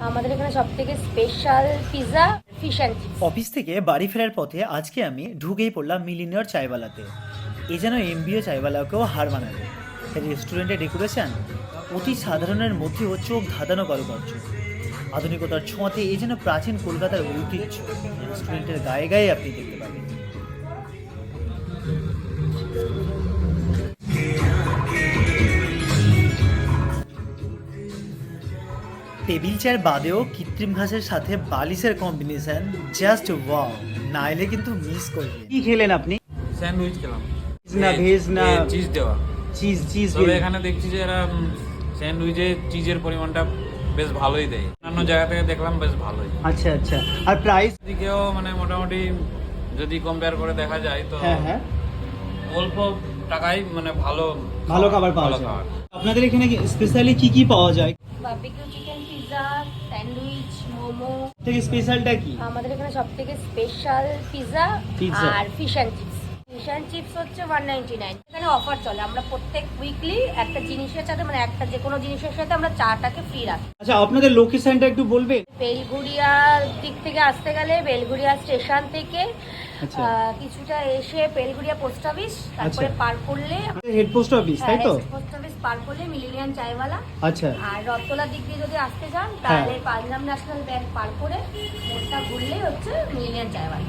আমাদের এখানে সবথেকে special pizza, fish and chips. Office থেকে বাড়ি ফেরার পথে আজকে আমি ঢুকেই পড়লাম মিলিনিয়র চায়ওয়ালাতে। এ যেন এমবিও চায়ওয়ালাকেও হার মানাবে। রেস্টুরেন্টের ডেকোরেশন অতি সাধারণের মধ্যেও চোখ ধাঁধানো কারুকার্য, আধুনিকতার ছোঁয়াতে এ যেন প্রাচীন কলকাতার ঐতিহ্য রেস্টুরেন্টের গায়ে গায়ে আপনি দেখতে পাবেন। টেবিল চেয়ার বাদেও কৃত্রিম ঘাসের সাথে বালিশের কম্বিনেশন জাস্ট ওয়াও, না এলে কিন্তু মিস করবেন। কি খেলেন আপনি? স্যান্ডউইচ খেলাম, না ভেজ না চিজ দেওয়া। চিজ চিজ তবে এখানে দেখছি যে এরা স্যান্ডউইচে চিজের পরিমাণটা বেশ ভালোই দেয়, অন্যান্য জায়গা থেকে দেখলাম বেশ ভালোই। আচ্ছা আচ্ছা, আর প্রাইস? দিকেও মানে মোটামুটি যদি কম্পেয়ার করে দেখা যায় তো হ্যাঁ হ্যাঁ, অল্প টাকায় মানে ভালো ভালো খাবার পাওয়া ভালো যায়। খাবার। আপনাদের এখানে স্পেশালি কি কি পাওয়া যায়? Barbecue chicken pizza, sandwich, momo. থেকে স্পেশালটা কি? আমাদের এখানে সবথেকে স্পেশাল পিৎজা Pizza। আর fish and chips. Fish and chips হচ্ছে 199। এখানে অফার চলে, আমরা প্রত্যেক উইকলি একটা জিনিসের সাথে মানে একটা যে কোনো জিনিসের সাথে আমরা চাটাকে ফ্রি রাখি। আচ্ছা, আপনাদের লোকেশনটা একটু বলবেন? বেলঘুরিয়ার দিক থেকে আসতে গেলে বেলঘুরিয়া স্টেশন থেকে আচ্ছা, কিছুটা এসে বেলঘুরিয়া পোস্ট অফিস, তারপরে আচ্ছা। পার করলে হেড পোস্ট অফিস, তাই তো? পোস্ট অফিস পার করলে মিলিনিয়ান চায়ওয়ালা। আচ্ছা আর রথতলার দিক দিয়ে যদি আসতে চান তাহলে পাঞ্জাব ন্যাশনাল ব্যাংক পার করে মোড়টা ঘুরলেই হচ্ছে মিলিনিয়ান চায়ওয়ালা।